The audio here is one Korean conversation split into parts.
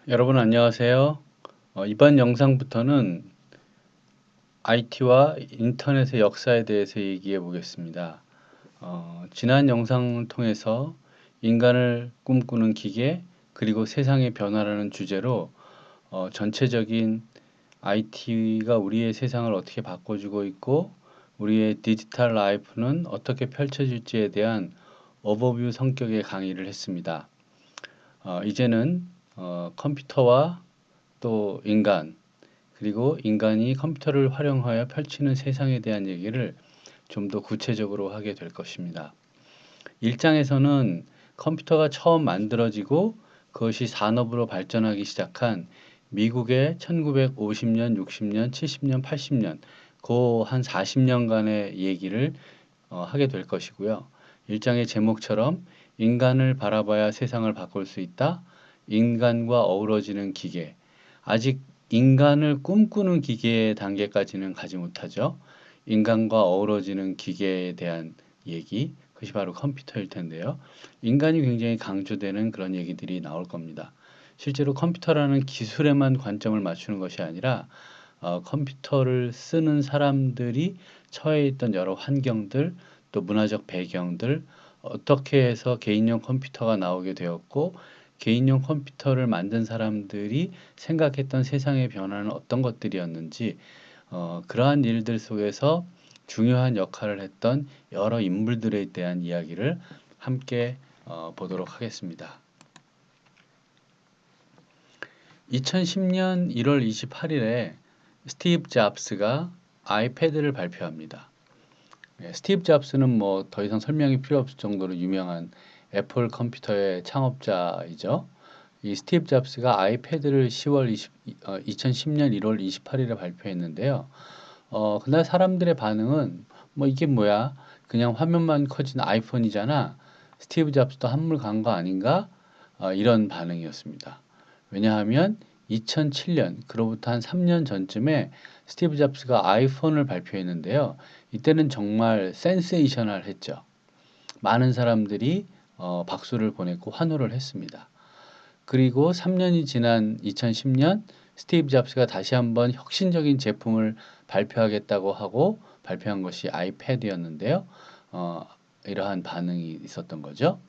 여러분 안녕하세요. 이번 영상부터는 IT와 인터넷의 역사에 대해서 얘기해 보겠습니다. 지난 영상을 통해서 인간을 꿈꾸는 기계 그리고 세상의 변화라는 주제로 전체적인 IT가 우리의 세상을 어떻게 바꿔주고 있고 우리의 디지털 라이프는 어떻게 펼쳐질지에 대한 오버뷰 성격의 강의를 했습니다. 이제는 컴퓨터와 또 인간 그리고 인간이 컴퓨터를 활용하여 펼치는 세상에 대한 얘기를 좀 더 구체적으로 하게 될 것입니다. 1장에서는 컴퓨터가 처음 만들어지고 그것이 산업으로 발전하기 시작한 미국의 1950년, 60년, 70년, 80년 그 한 40년간의 얘기를 하게 될 것이고요. 1장의 제목처럼 인간을 바라봐야 세상을 바꿀 수 있다. 인간과 어우러지는 기계. 아직 인간을 꿈꾸는 기계의 단계까지는 가지 못하죠. 인간과 어우러지는 기계에 대한 얘기, 그것이 바로 컴퓨터일 텐데요. 인간이 굉장히 강조되는 그런 얘기들이 나올 겁니다. 실제로 컴퓨터라는 기술에만 관점을 맞추는 것이 아니라 컴퓨터를 쓰는 사람들이 처해 있던 여러 환경들, 또 문화적 배경들, 어떻게 해서 개인용 컴퓨터가 나오게 되었고, 개인용 컴퓨터를 만든 사람들이 생각했던 세상의 변화는 어떤 것들이었는지, 그러한 일들 속에서 중요한 역할을 했던 여러 인물들에 대한 이야기를 함께 보도록 하겠습니다. 2010년 1월 28일에 스티브 잡스가 아이패드를 발표합니다. 스티브 잡스는 뭐 더 이상 설명이 필요 없을 정도로 유명한 애플 컴퓨터의 창업자이죠. 이 스티브 잡스가 아이패드를 2010년 1월 28일에 발표했는데요. 그날 사람들의 반응은 뭐 이게 뭐야? 그냥 화면만 커진 아이폰이잖아. 스티브 잡스도 한물 간 거 아닌가? 이런 반응이었습니다. 왜냐하면 2007년, 그로부터 한 3년 전쯤에 스티브 잡스가 아이폰을 발표했는데요. 이때는 정말 센세이셔널 했죠. 많은 사람들이 박수를 보냈고 환호를 했습니다. 그리고 3년이 지난 2010년 스티브 잡스가 다시 한번 혁신적인 제품을 발표하겠다고 하고 발표한 것이 아이패드였는데요. 이러한 반응이 있었던 거죠.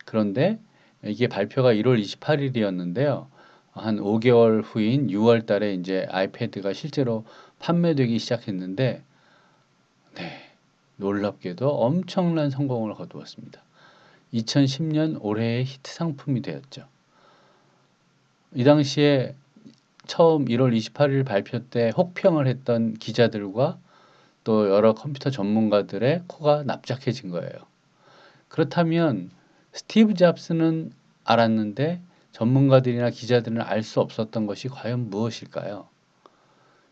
그런데 이게 발표가 1월 28일이었는데요. 한 5개월 후인 6월 달에 이제 아이패드가 실제로 판매되기 시작했는데, 네, 놀랍게도 엄청난 성공을 거두었습니다. 2010년 올해의 히트 상품이 되었죠. 이 당시에 처음 1월 28일 발표 때 혹평을 했던 기자들과 또 여러 컴퓨터 전문가들의 코가 납작해진 거예요. 그렇다면 스티브 잡스는 알았는데 전문가들이나 기자들은 알 수 없었던 것이 과연 무엇일까요?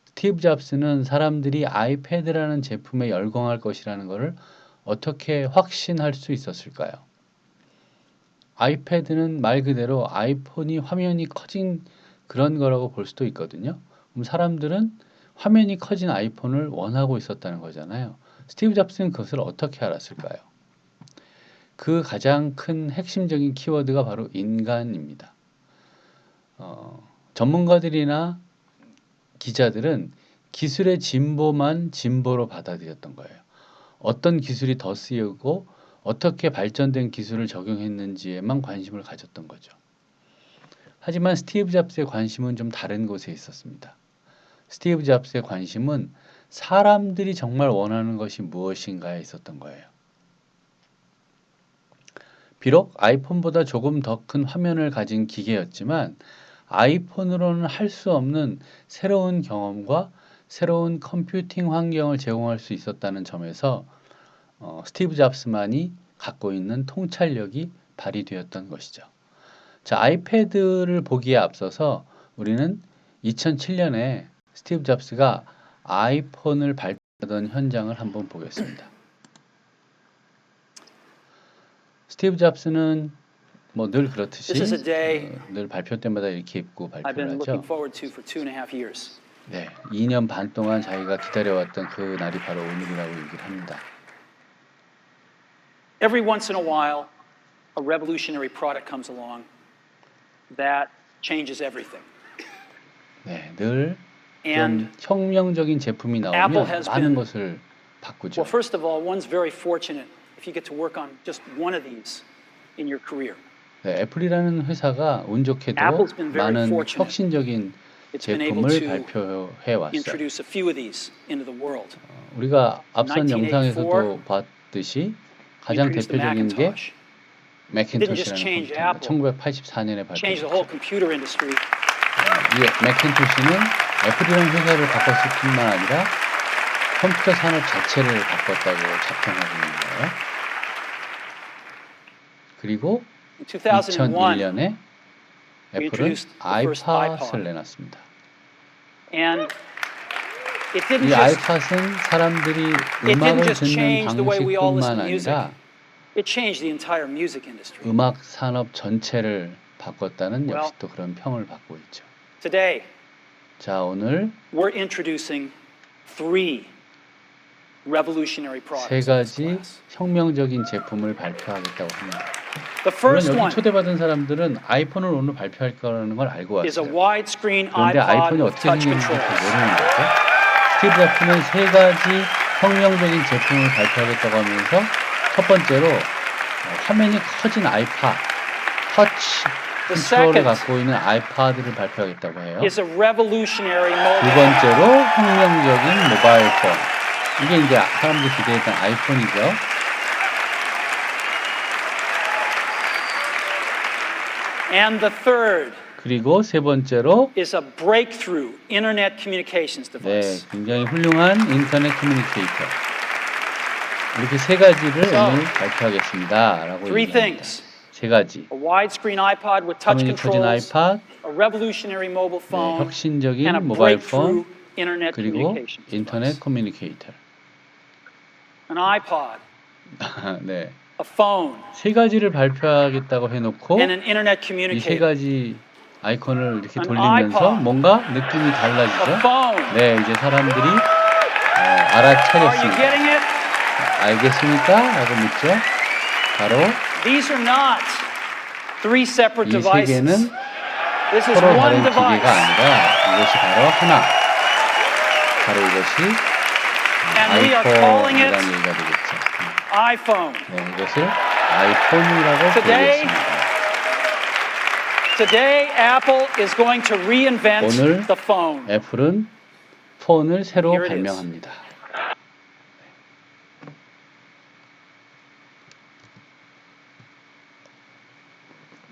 스티브 잡스는 사람들이 아이패드라는 제품에 열광할 것이라는 것을 어떻게 확신할 수 있었을까요? 아이패드는 말 그대로 아이폰이 화면이 커진 그런 거라고 볼 수도 있거든요. 그럼 사람들은 화면이 커진 아이폰을 원하고 있었다는 거잖아요. 스티브 잡스는 그것을 어떻게 알았을까요? 그 가장 큰 핵심적인 키워드가 바로 인간입니다. 전문가들이나 기자들은 기술의 진보만 진보로 받아들였던 거예요. 어떤 기술이 더 쓰이고 어떻게 발전된 기술을 적용했는지에만 관심을 가졌던 거죠. 하지만 스티브 잡스의 관심은 좀 다른 곳에 있었습니다. 스티브 잡스의 관심은 사람들이 정말 원하는 것이 무엇인가에 있었던 거예요. 비록 아이폰보다 조금 더 큰 화면을 가진 기계였지만 아이폰으로는 할 수 없는 새로운 경험과 새로운 컴퓨팅 환경을 제공할 수 있었다는 점에서 스티브 잡스만이 갖고 있는 통찰력이 발휘되었던 것이죠. 자, 아이패드를 보기에 앞서서 우리는 2007년에 스티브 잡스가 아이폰을 발표하던 현장을 한번 보겠습니다. 스티브 잡스는 뭐 늘 그렇듯이 늘 발표 때마다 이렇게 입고 발표를 하죠. 네, 2년 반 동안 자기가 기다려왔던 그 날이 바로 오늘이라고 얘기를 합니다. Every once in a while, a revolutionary product comes along that changes everything. 네, 늘 And 좀 혁명적인 제품이 Apple 나오면 has 많은 been- 것을 바꾸죠. well, first of all, one's very fortunate if you get to work on just one of these in your career. 네, 애플이라는 회사가 운 좋게도 Apple's been very 많은 fortunate. 혁신적인 It's been able 제품을 to 발표해 왔어요. introduce a few of these into the world. 우리가 앞선 1984, 영상에서도 봤듯이 가장 Introduced the 대표적인 게 Macintosh. Didn't just 매cin토시라는 change 컴퓨터입니다. Apple. 1984년에 Changed the whole 발표됐죠. computer industry. 이 매cin토시는 애플이라는 회사를 바꿨을 뿐만 아니라 컴퓨터 산업 자체를 바꿨다고 자평하고 있는 거예요. 그리고 In 2001, 2001년에 애플은 introduced the first 아이팟을 iPod. 내놨습니다. And it didn't 이 just 아이팟은 사람들이 didn't 음악을 just 듣는 change the way we all 방식뿐만 listen to music. 아니라 it changed the entire music industry. 음악 산업 전체를 바꿨다는 Well, 역시 또 그런 평을 받고 있죠. Today, 자, 오늘 we're introducing three revolutionary 세 products. in this 가지 class. 혁명적인 제품을 발표하겠다고 합니다. The 물론 first 여기 one 초대받은 사람들은 아이폰을 오늘 발표할 거라는 걸 알고 is a 왔어요. widescreen 그런데 iPod 아이폰이 with 어떻게 touch 생겼는지 controls. 모르는 거죠. 스티브 잡스는 세 가지 혁명적인 제품을 발표하겠다고 하면서 첫 번째로 화면이 커진 아이팟, 터치 The 컨트롤을 second 갖고 있는 아이팟을 발표하겠다고 해요. is a revolutionary 두 mobile. 번째로 혁명적인 모바일 폰. 이게 이제 사람들이 기대했던 아이폰이죠. And the third 그리고 세 번째로 is a breakthrough internet communications 네, device. 굉장히 훌륭한 인터넷 커뮤니케이터. 이렇게 세 가지를 So, 오늘 발표하겠습니다라고 Three 얘기합니다. things. 세 가지. A widescreen iPod with touch 화면이 커진 controls, 아이팟, a revolutionary mobile 네, phone, and a 혁신적인 모바일 breakthrough 폰, internet 그리고 communications 인터넷 device. 커뮤니케이터. An iPod, 네, a phone, 세 가지를 발표하겠다고 해놓고 and an internet 이 세 communicator. 가지 아이콘을 이렇게 An 돌리면서 iPod. 뭔가 느낌이 A 달라지죠. phone. 네, 이제 사람들이 Are you 알아차렸습니다. getting it? 알겠습니까? 라고 묻죠. 바로 These are not three separate 이 세 devices. 개는 This is 서로 one 다른 기계가 device. 아니라 이것이 바로 하나. 바로 이것이 And we are calling it 아이폰이라는 얘기가 되겠죠. iPhone. 네, 이것을 아이폰이라고 Today, 부르겠습니다. Today, Apple is going to reinvent 오늘 the phone. 애플은 폰을 새로 Here it is. 발명합니다.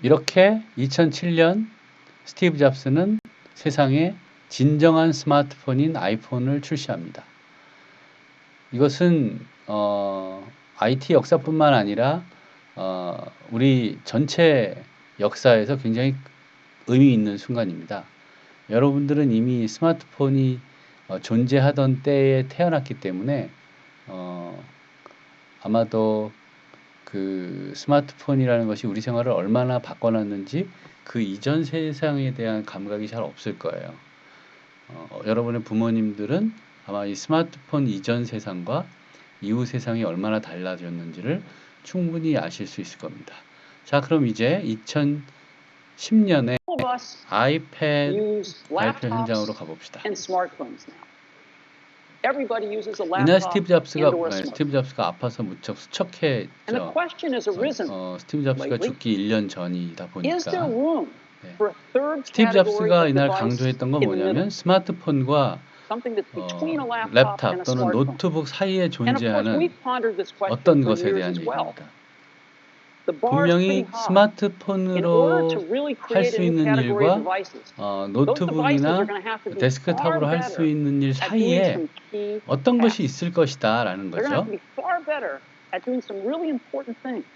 이렇게 2007년 스티브 잡스는 세상에 진정한 스마트폰인 아이폰을 출시합니다. 이것은 IT 역사뿐만 아니라 우리 전체 역사에서 굉장히 의미 있는 순간입니다. 여러분들은 이미 스마트폰이 존재하던 때에 태어났기 때문에 아마도 그 스마트폰이라는 것이 우리 생활을 얼마나 바꿔놨는지 그 이전 세상에 대한 감각이 잘 없을 거예요. 여러분의 부모님들은 아마 이 스마트폰 이전 세상과 이후 세상이 얼마나 달라졌는지를 충분히 아실 수 있을 겁니다. 자, 그럼 이제 2010년에 All of us 아이패드 use 발표 laptops 현장으로 가봅시다. and smartphones now. Everybody uses a 이날 laptop 스티브 잡스가 and or a 스티브 smartphone. 잡스가 아파서 무척 And the 수척했죠. question has arisen, 스티브 잡스가 lately, 죽기 1년 전이다 is there 보니까 room 네. for a third 스티브 category 잡스가 of 이날 device 강조했던 건 in the middle? 뭐냐면 스마트폰과 Something that's between a laptop 랩탑 and a 또는 smartphone. 노트북 사이에 And of course, 존재하는 we've pondered this question 어떤 for 것에 years 대한 as well. 얘기입니다. The bar is 분명히 pretty high. In order to 스마트폰으로 really 할 create 수 a new 있는 category of 일과 devices, those devices 노트북이나 are going to have to be far 데스크탑으로 할 수 better 있는 일 at doing 사이에 some key 어떤 tasks. 것이 있을 것이다 라는 They're going to have 거죠. to be far better at doing some really important things.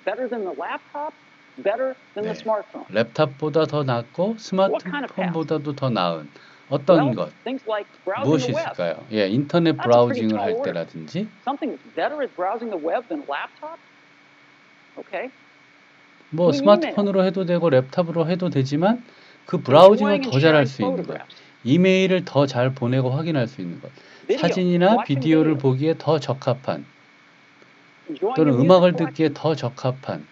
Better than the laptop, better than 네. the smartphone. 랩탑보다 더 낫고 스마트폰보다도 더 나은 어떤 Well, 것, things like browsing 무엇이 the web. 있을까요? 예, 인터넷 That's a pretty 브라우징을 tall 할 order. 때라든지 Something that's better at browsing the web than a laptop? Okay. 뭐 doing 스마트폰으로 해도 되고 랩탑으로 해도 되지만 그 브라우징을 Enjoying 더 and 잘할 sharing 수 있는 것, photographs. 이메일을 더 잘 보내고 확인할 수 있는 것, Video, 사진이나 watching 비디오를 video. 보기에 더 적합한 Enjoying 또는 your music 음악을 collection. 듣기에 더 적합한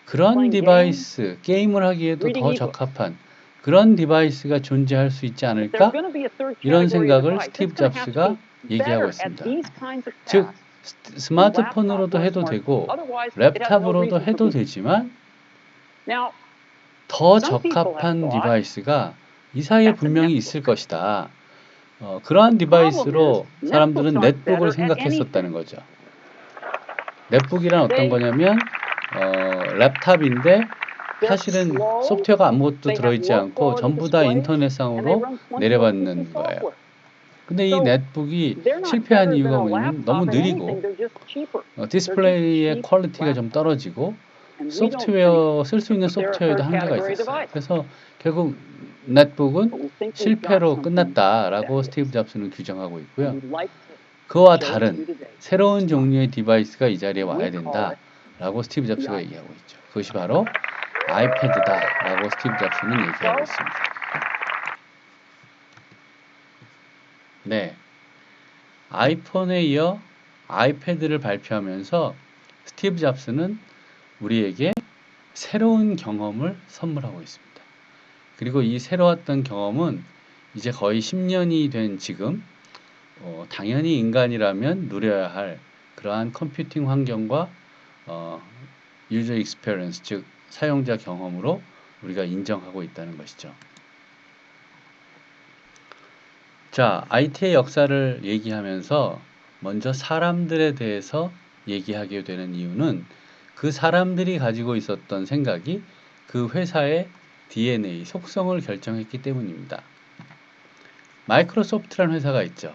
그런 Playing 디바이스, 게임을 하기에도 reading 더 ebooks. 적합한 그런 디바이스가 존재할 수 있지 If there's 않을까? going to be a third 이런 category of 생각을 device, 스티브 it's going to have to 잡스가 be 얘기하고 better at 있습니다. these kinds of 즉 tasks than 스마트폰으로도 laptop or 해도 smartphone. 되고 Otherwise, it has no 랩탑으로도 reason for 해도 being. 되지만 Now, 더 some people have 적합한 thought 디바이스가 이 사이에 that's a 분명히 netbook. 있을 것이다. 그러한 The problem 디바이스로 is, 사람들은 netbooks aren't 넷북을 better at 생각했었다는 anything. 거죠. 넷북이란 어떤 They- 거냐면 랩탑인데 They're 사실은 slow, 소프트웨어가 아무것도 they have 들어있지 low 않고 quality 전부 다 displays, and they 인터넷상으로 run clunky OTC 내려받는 거예요. software. 근데 이 So 넷북이 they're not 실패한 better 이유가 than a 뭐냐면 너무 laptop at anything. 느리고 They're just cheaper. 디스플레이의 cheap 퀄리티가 좀 laptops. 떨어지고 And we don't 소프트웨어 쓸 수 있는 think they're a 소프트웨어에도 third 한계가 category 있었어요. device. 그래서 결국 But 넷북은 we think we've got 실패로 something 끝났다라고 that 스티브 is. 잡스는 규정하고 있고요. And we'd like to 그와 share it 다른 with you today. 새로운 종류의 디바이스가 이 자리에 와야 We call it 된다라고 스티브 잡스가 the 얘기하고 있죠. 그것이 바로 아이패드다라고 스티브 잡스는 얘기하고 있습니다. 네, 아이폰에 이어 아이패드를 발표하면서 스티브 잡스는 우리에게 새로운 경험을 선물하고 있습니다. 그리고 이 새로웠던 경험은 이제 거의 10년이 된 지금 당연히 인간이라면 누려야 할 그러한 컴퓨팅 환경과 유저 익스페리언스, 즉 사용자 경험으로 우리가 인정하고 있다는 것이죠. 자, IT의 역사를 얘기하면서 먼저 사람들에 대해서 얘기하게 되는 이유는 그 사람들이 가지고 있었던 생각이 그 회사의 DNA, 속성을 결정했기 때문입니다. 마이크로소프트라는 회사가 있죠.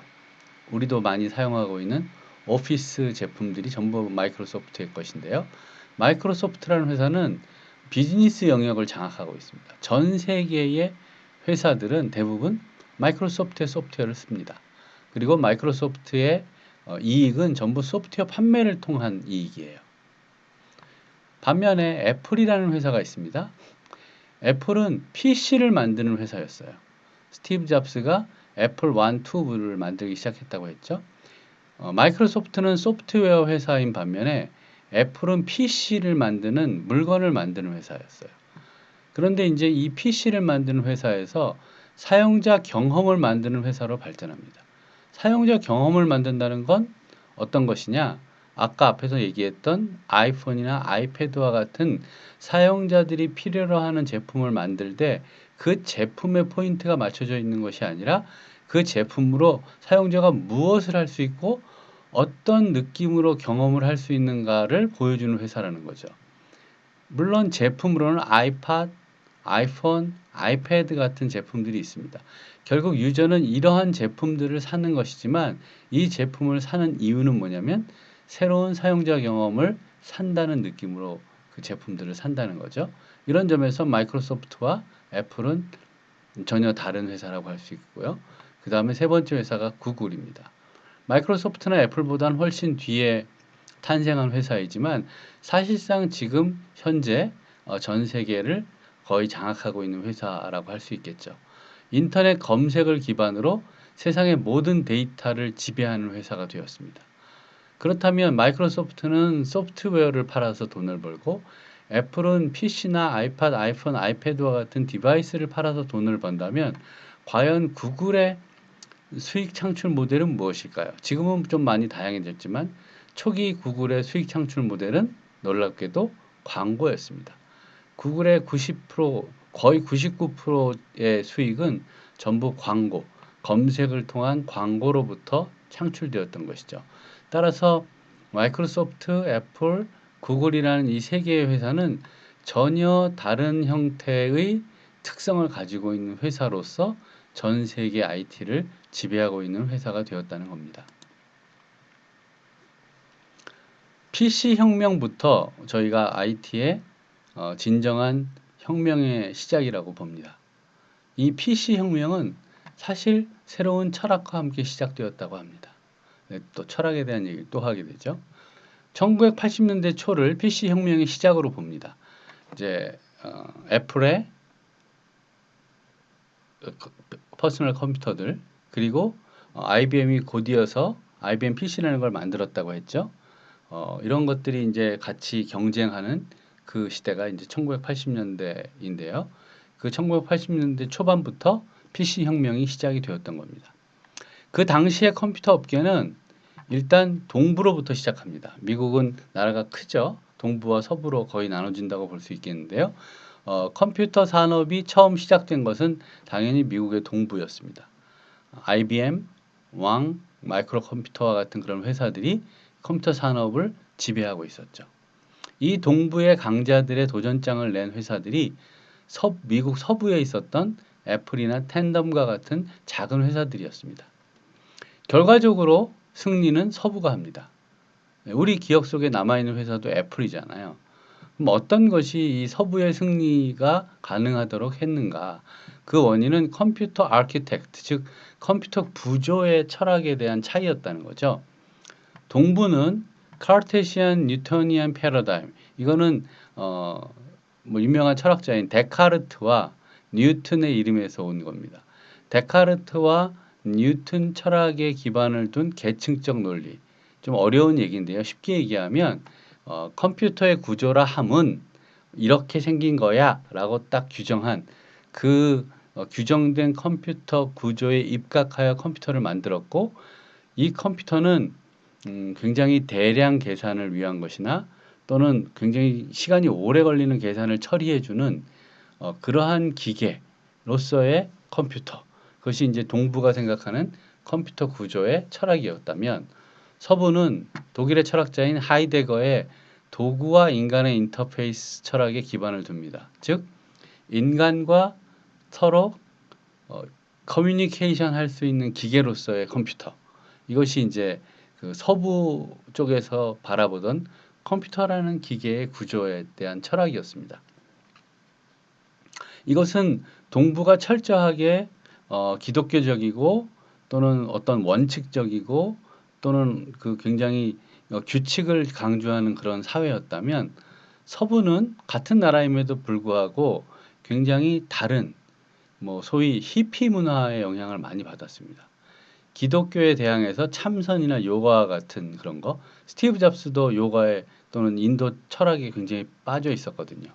우리도 많이 사용하고 있는 오피스 제품들이 전부 마이크로소프트의 것인데요. 마이크로소프트라는 회사는 비즈니스 영역을 장악하고 있습니다. 전 세계의 회사들은 대부분 마이크로소프트의 소프트웨어를 씁니다. 그리고 마이크로소프트의 이익은 전부 소프트웨어 판매를 통한 이익이에요. 반면에 애플이라는 회사가 있습니다. 애플은 PC를 만드는 회사였어요. 스티브 잡스가 애플 1, 2를 만들기 시작했다고 했죠. 마이크로소프트는 소프트웨어 회사인 반면에 애플은 PC를 만드는 물건을 만드는 회사였어요. 그런데 이제 이 PC를 만드는 회사에서 사용자 경험을 만드는 회사로 발전합니다. 사용자 경험을 만든다는 건 어떤 것이냐? 아까 앞에서 얘기했던 아이폰이나 아이패드와 같은 사용자들이 필요로 하는 제품을 만들 때 그 제품의 포인트가 맞춰져 있는 것이 아니라 그 제품으로 사용자가 무엇을 할 수 있고 어떤 느낌으로 경험을 할 수 있는가를 보여주는 회사라는 거죠. 물론 제품으로는 아이팟, 아이폰, 아이패드 같은 제품들이 있습니다. 결국 유저는 이러한 제품들을 사는 것이지만 이 제품을 사는 이유는 뭐냐면 새로운 사용자 경험을 산다는 느낌으로 그 제품들을 산다는 거죠. 이런 점에서 마이크로소프트와 애플은 전혀 다른 회사라고 할 수 있고요. 그 다음에 세 번째 회사가 구글입니다. 마이크로소프트나 애플보다는 훨씬 뒤에 탄생한 회사이지만 사실상 지금 현재 전 세계를 거의 장악하고 있는 회사라고 할 수 있겠죠. 인터넷 검색을 기반으로 세상의 모든 데이터를 지배하는 회사가 되었습니다. 그렇다면 마이크로소프트는 소프트웨어를 팔아서 돈을 벌고 애플은 PC나 아이팟, 아이폰, 아이패드와 같은 디바이스를 팔아서 돈을 번다면 과연 구글의 수익 창출 모델은 무엇일까요? 지금은 좀 많이 다양해졌지만 초기 구글의 수익 창출 모델은 놀랍게도 광고였습니다. 구글의 90%, 거의 99%의 수익은 전부 광고, 검색을 통한 광고로부터 창출되었던 것이죠. 따라서 마이크로소프트, 애플, 구글이라는 이 세 개의 회사는 전혀 다른 형태의 특성을 가지고 있는 회사로서 전 세계 IT를 지배하고 있는 회사가 되었다는 겁니다. PC 혁명부터 저희가 IT의 진정한 혁명의 시작이라고 봅니다. 이 PC 혁명은 사실 새로운 철학과 함께 시작되었다고 합니다. 네, 또 철학에 대한 얘기를 또 하게 되죠. 1980년대 초를 PC 혁명의 시작으로 봅니다. 이제 애플의 퍼스널 컴퓨터들 그리고 IBM이 곧이어서 IBM PC라는 걸 만들었다고 했죠. 이런 것들이 이제 같이 경쟁하는 그 시대가 이제 1980년대인데요. 그 1980년대 초반부터 PC 혁명이 시작이 되었던 겁니다. 그 당시에 컴퓨터 업계는 일단 동부로부터 시작합니다. 미국은 나라가 크죠. 동부와 서부로 거의 나눠진다고 볼 수 있겠는데요. 컴퓨터 산업이 처음 시작된 것은 당연히 미국의 동부였습니다. IBM, 왕, 마이크로 컴퓨터와 같은 그런 회사들이 컴퓨터 산업을 지배하고 있었죠. 이 동부의 강자들의 도전장을 낸 회사들이 미국 서부에 있었던 애플이나 텐덤과 같은 작은 회사들이었습니다. 결과적으로 승리는 서부가 합니다. 우리 기억 속에 남아있는 회사도 애플이잖아요. 그럼 어떤 것이 이 서부의 승리가 가능하도록 했는가? 그 원인은 컴퓨터 아키텍트, 즉 컴퓨터 구조의 철학에 대한 차이였다는 거죠. 동부는 카르테시안 뉴토니안 패러다임, 이거는 유명한 철학자인 데카르트와 뉴턴의 이름에서 온 겁니다. 데카르트와 뉴턴 철학에 기반을 둔 계층적 논리. 좀 어려운 얘기인데요. 쉽게 얘기하면 컴퓨터의 구조라 함은 이렇게 생긴 거야 라고 딱 규정한 그 규정된 컴퓨터 구조에 입각하여 컴퓨터를 만들었고, 이 컴퓨터는 굉장히 대량 계산을 위한 것이나 또는 굉장히 시간이 오래 걸리는 계산을 처리해주는 그러한 기계로서의 컴퓨터. 그것이 이제 동부가 생각하는 컴퓨터 구조의 철학이었다면, 서부는 독일의 철학자인 하이데거의 도구와 인간의 인터페이스 철학에 기반을 둡니다. 즉, 인간과 서로 커뮤니케이션 할 수 있는 기계로서의 컴퓨터. 이것이 이제 그 서부 쪽에서 바라보던 컴퓨터라는 기계의 구조에 대한 철학이었습니다. 이것은 동부가 철저하게 기독교적이고 또는 어떤 원칙적이고 또는 그 굉장히 규칙을 강조하는 그런 사회였다면, 서부는 같은 나라임에도 불구하고 굉장히 다른 소위 히피 문화의 영향을 많이 받았습니다. 기독교에 대항해서 참선이나 요가와 같은 그런 거, 스티브 잡스도 요가에 또는 인도 철학에 굉장히 빠져 있었거든요.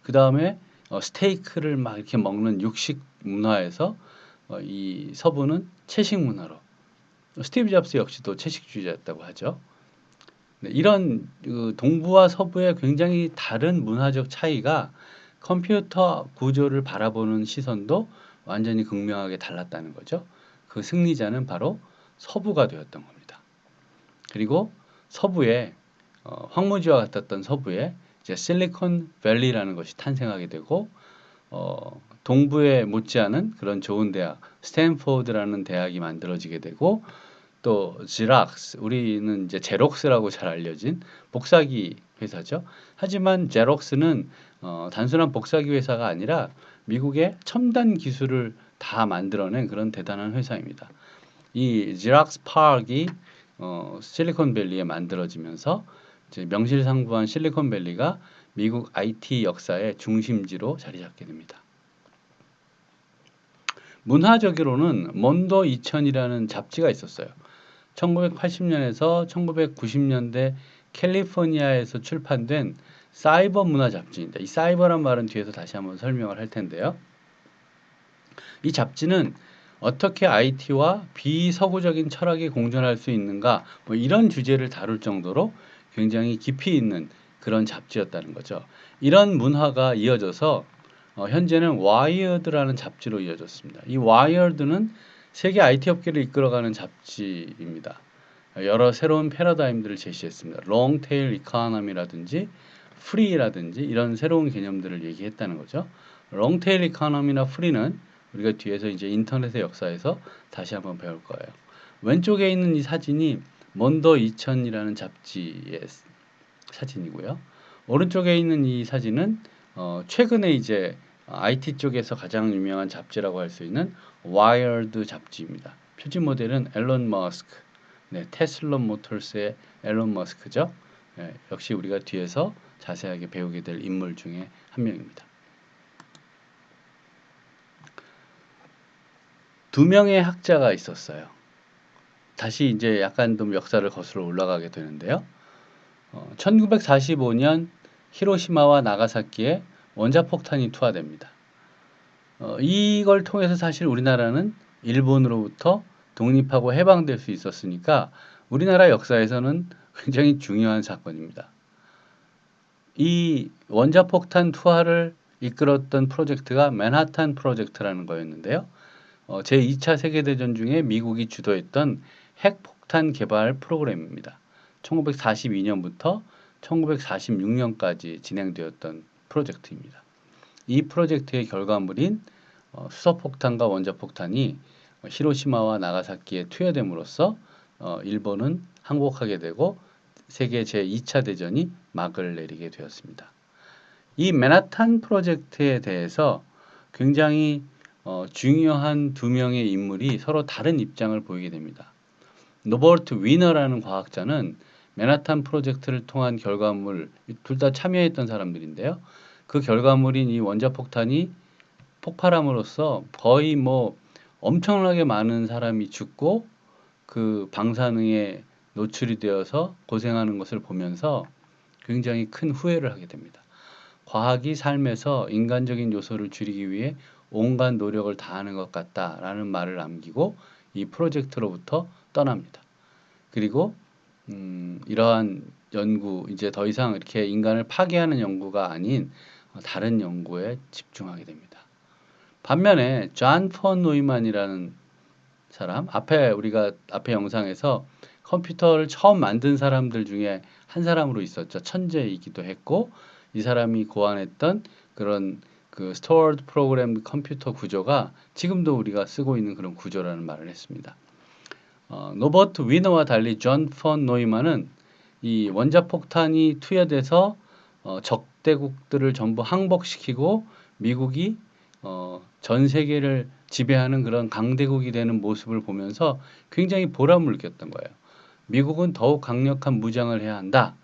그 다음에 스테이크를 막 이렇게 먹는 육식 문화에서 이 서부는 채식 문화로, 스티브 잡스 역시도 채식주의자였다고 하죠. 이런 동부와 서부의 굉장히 다른 문화적 차이가 컴퓨터 구조를 바라보는 시선도 완전히 극명하게 달랐다는 거죠. 그 승리자는 바로 서부가 되었던 겁니다. 그리고 서부에 황무지와 같았던 서부에 이제 실리콘밸리라는 것이 탄생하게 되고, 동부에 못지않은 그런 좋은 대학, 스탠포드라는 대학이 만들어지게 되고, 또 지락스, 우리는 이제 제록스라고 잘 알려진 복사기 회사죠. 하지만 제록스는 단순한 복사기 회사가 아니라 미국의 첨단 기술을 다 만들어낸 그런 대단한 회사입니다. 이 지락스 파크이 실리콘밸리에 만들어지면서 이제 명실상부한 실리콘밸리가 미국 IT 역사의 중심지로 자리 잡게 됩니다. 문화적으로는 몬도 2000이라는 잡지가 있었어요. 1980년에서 1990년대 캘리포니아에서 출판된 사이버 문화 잡지입니다. 이 사이버란 말은 뒤에서 다시 한번 설명을 할 텐데요. 이 잡지는 어떻게 IT와 비서구적인 철학이 공존할 수 있는가, 이런 주제를 다룰 정도로 굉장히 깊이 있는 그런 잡지였다는 거죠. 이런 문화가 이어져서 현재는 와이어드라는 잡지로 이어졌습니다. 이 와이어드는 세계 IT 업계를 이끌어가는 잡지입니다. 여러 새로운 패러다임들을 제시했습니다. 롱테일 이코노미라든지 프리라든지 이런 새로운 개념들을 얘기했다는 거죠. 롱테일 이코노미나 프리는 우리가 뒤에서 이제 인터넷의 역사에서 다시 한번 배울 거예요. 왼쪽에 있는 이 사진이 몬도 2000이라는 잡지의 사진이고요. 오른쪽에 있는 이 사진은 최근에 이제 IT 쪽에서 가장 유명한 잡지라고 할 수 있는 와이어드 잡지입니다. 표지 모델은 앨런 머스크, 테슬라 모터스의 앨런 머스크죠. 역시 우리가 뒤에서 자세하게 배우게 될 인물 중에 한 명입니다. 두 명의 학자가 있었어요. 다시 이제 약간 좀 역사를 거슬러 올라가게 되는데요. 1945년 히로시마와 나가사키에 원자폭탄이 투하됩니다. 이걸 통해서 사실 우리나라는 일본으로부터 독립하고 해방될 수 있었으니까 우리나라 역사에서는 굉장히 중요한 사건입니다. 이 원자폭탄 투하를 이끌었던 프로젝트가 맨하탄 프로젝트라는 거였는데요. 제2차 세계대전 중에 미국이 주도했던 핵폭탄 개발 프로그램입니다. 1942년부터 1946년까지 진행되었던 프로젝트입니다. 이 프로젝트의 결과물인 수소폭탄과 원자폭탄이 히로시마와 나가사키에 투여됨으로써 일본은 항복하게 되고 세계 제2차 대전이 막을 내리게 되었습니다. 이 맨하탄 프로젝트에 대해서 굉장히 중요한 두 명의 인물이 서로 다른 입장을 보이게 됩니다. 노버트 위너라는 과학자는 맨하탄 프로젝트를 통한 결과물, 둘 다 참여했던 사람들인데요. 그 결과물인 이 원자폭탄이 폭발함으로써 거의 뭐 엄청나게 많은 사람이 죽고 그 방사능에 노출이 되어서 고생하는 것을 보면서 굉장히 큰 후회를 하게 됩니다. 과학이 삶에서 인간적인 요소를 줄이기 위해 온갖 노력을 다하는 것 같다라는 말을 남기고 이 프로젝트로부터 떠납니다. 그리고 이러한 연구, 이제 더 이상 이렇게 인간을 파괴하는 연구가 아닌 다른 연구에 집중하게 됩니다. 반면에 존 폰 노이만이라는 사람, 우리가 앞에 영상에서 컴퓨터를 처음 만든 사람들 중에 한 사람으로 있었죠. 천재이기도 했고 이 사람이 고안했던 그런 그 스토어드 프로그램 컴퓨터 구조가 지금도 우리가 쓰고 있는 그런 구조라는 말을 했습니다. 노버트 위너와 달리 존 폰 노이만은 이 원자폭탄이 투여돼서 적대국들을 전부 항복시키고 미국이 전 세계를 지배하는 그런 강대국이 되는 모습을 보면서 굉장히 보람을 느꼈던 거예요. 미국은 더욱 강력한 무장을 해야 한다.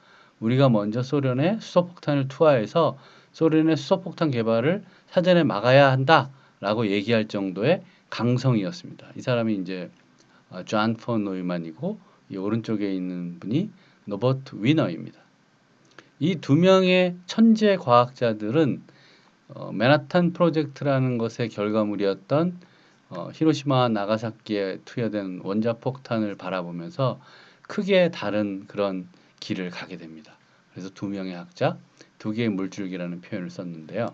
우리가 먼저 소련에 수소폭탄을 투하해서 소련의 수소폭탄 개발을 사전에 막아야 한다라고 얘기할 정도의 강성이었습니다. 이 사람이 이제 존 폰 노이만이고 이 오른쪽에 있는 분이 노버트 위너입니다. 이 두 명의 천재 과학자들은 맨하탄 프로젝트라는 것의 결과물이었던 히로시마와 나가사키에 투여된 원자폭탄을 바라보면서 크게 다른 그런 길을 가게 됩니다. 그래서 두 명의 학자, 두 개의 물줄기라는 표현을 썼는데요.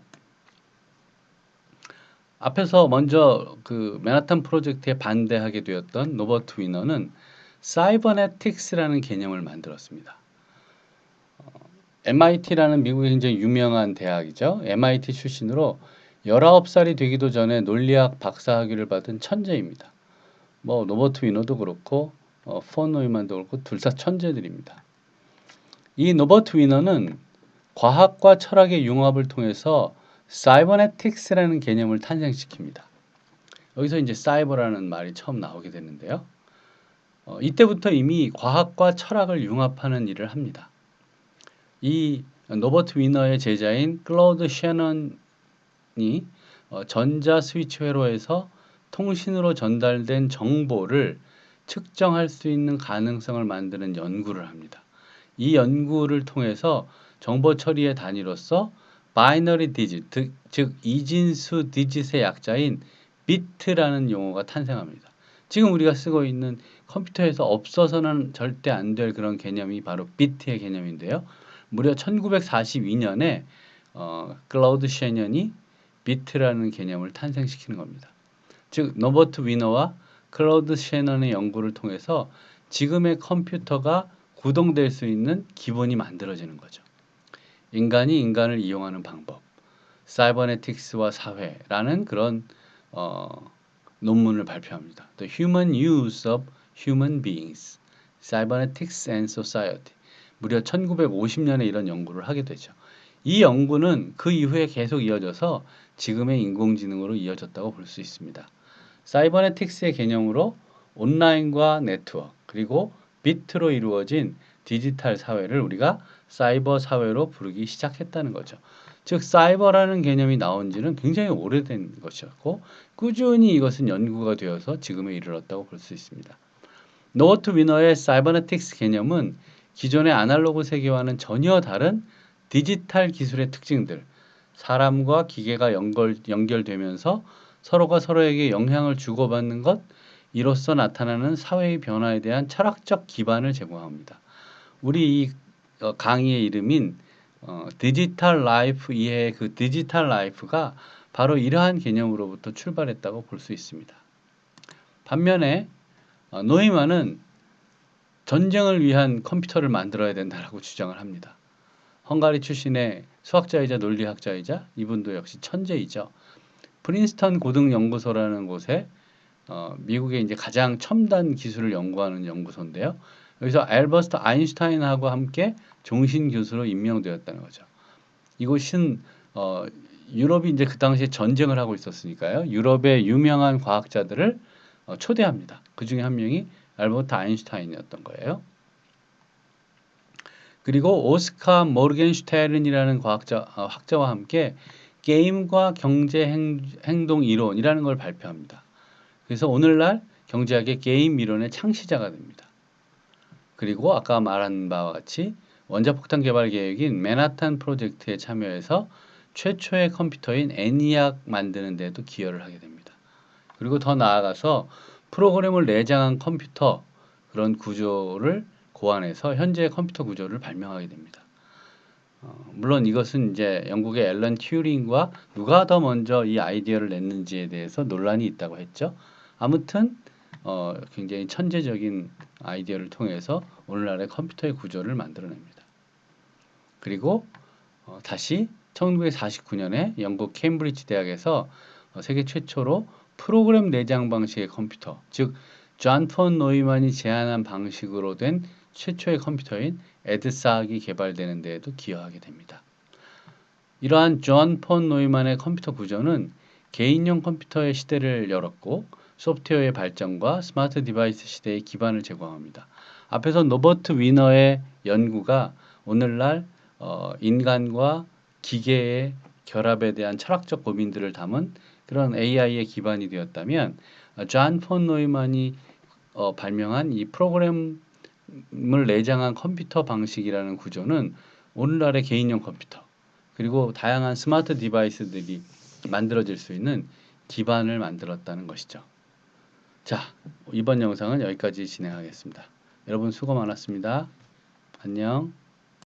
앞에서 먼저 그 맨하탄 프로젝트에 반대하게 되었던 노버트 위너는 사이버네틱스라는 개념을 만들었습니다. MIT라는 미국의 굉장히 유명한 대학이죠. MIT 출신으로 19살이 되기도 전에 논리학 박사학위를 받은 천재입니다. 뭐 노버트 위너도 그렇고 폰 노이만도 그렇고 둘 다 천재들입니다. 이 노버트 위너는 과학과 철학의 융합을 통해서 사이버네틱스라는 개념을 탄생시킵니다. 여기서 이제 사이버라는 말이 처음 나오게 되는데요. 이때부터 이미 과학과 철학을 융합하는 일을 합니다. 이 노버트 위너의 제자인 클로드 셰넌이 전자 스위치 회로에서 통신으로 전달된 정보를 측정할 수 있는 가능성을 만드는 연구를 합니다. 이 연구를 통해서 정보 처리의 단위로서 바이너리 디짓, 즉 이진수 디짓의 약자인 비트라는 용어가 탄생합니다. 지금 우리가 쓰고 있는 컴퓨터에서 없어서는 절대 안 될 그런 개념이 바로 비트의 개념인데요. 무려 1942년에 클라우드 셰넌이 비트라는 개념을 탄생시키는 겁니다. 즉 노버트 위너와 클라우드 셰넌의 연구를 통해서 지금의 컴퓨터가 구동될 수 있는 기본이 만들어지는 거죠. 인간이 인간을 이용하는 방법, 사이버네틱스와 사회라는 그런 논문을 발표합니다. The Human Use of Human Beings, Cybernetics and Society. 무려 1950년에 이런 연구를 하게 되죠. 이 연구는 그 이후에 계속 이어져서 지금의 인공지능으로 이어졌다고 볼 수 있습니다. 사이버네틱스의 개념으로 온라인과 네트워크 그리고 비트로 이루어진 디지털 사회를 우리가 사이버 사회로 부르기 시작했다는 거죠. 즉 사이버라는 개념이 나온 지는 굉장히 오래된 것이었고 꾸준히 이것은 연구가 되어서 지금에 이르렀다고 볼 수 있습니다. 노버트 위너의 사이버네틱스 개념은 기존의 아날로그 세계와는 전혀 다른 디지털 기술의 특징들, 사람과 기계가 연결되면서 서로가 서로에게 영향을 주고받는 것, 이로써 나타나는 사회의 변화에 대한 철학적 기반을 제공합니다. 우리 이 강의의 이름인 디지털 라이프 이해의 그 디지털 라이프가 바로 이러한 개념으로부터 출발했다고 볼 수 있습니다. 반면에 노이만은 전쟁을 위한 컴퓨터를 만들어야 된다라고 주장을 합니다. 헝가리 출신의 수학자이자 논리학자이자 이분도 역시 천재이죠. 프린스턴 고등연구소라는 곳에 미국의 이제 가장 첨단 기술을 연구하는 연구소인데요. 여기서 알버스트 아인슈타인하고 함께 종신 교수로 임명되었다는 거죠. 이곳은 유럽이 이제 그 당시에 전쟁을 하고 있었으니까요. 유럽의 유명한 과학자들을 초대합니다. 그 중에 한 명이 알버트 아인슈타인이었던 거예요. 그리고 오스카 모르겐슈테른이라는 학자와 함께 게임과 경제 행동 이론이라는 걸 발표합니다. 그래서 오늘날 경제학의 게임 이론의 창시자가 됩니다. 그리고 아까 말한 바와 같이 원자폭탄 개발 계획인 맨하탄 프로젝트에 참여해서 최초의 컴퓨터인 애니악 만드는 데도 기여를 하게 됩니다. 그리고 더 나아가서 프로그램을 내장한 컴퓨터 그런 구조를 고안해서 현재의 컴퓨터 구조를 발명하게 됩니다. 물론 이것은 이제 영국의 앨런 튜링과 누가 더 먼저 이 아이디어를 냈는지에 대해서 논란이 있다고 했죠. 아무튼 굉장히 천재적인 아이디어를 통해서 오늘날의 컴퓨터의 구조를 만들어냅니다. 그리고 다시 1949년에 영국 케임브리지 대학에서 세계 최초로 프로그램 내장 방식의 컴퓨터, 즉 존 폰 노이만이 제안한 방식으로 된 최초의 컴퓨터인 에드삭이 개발되는 데에도 기여하게 됩니다. 이러한 존 폰 노이만의 컴퓨터 구조는 개인용 컴퓨터의 시대를 열었고 소프트웨어의 발전과 스마트 디바이스 시대의 기반을 제공합니다. 앞에서 노버트 위너의 연구가 오늘날 인간과 기계의 결합에 대한 철학적 고민들을 담은 그런 AI의 기반이 되었다면 존 폰 노이만이 발명한 이 프로그램을 내장한 컴퓨터 방식이라는 구조는 오늘날의 개인용 컴퓨터 그리고 다양한 스마트 디바이스들이 만들어질 수 있는 기반을 만들었다는 것이죠. 자, 이번 영상은 여기까지 진행하겠습니다. 여러분 수고 많았습니다. 안녕.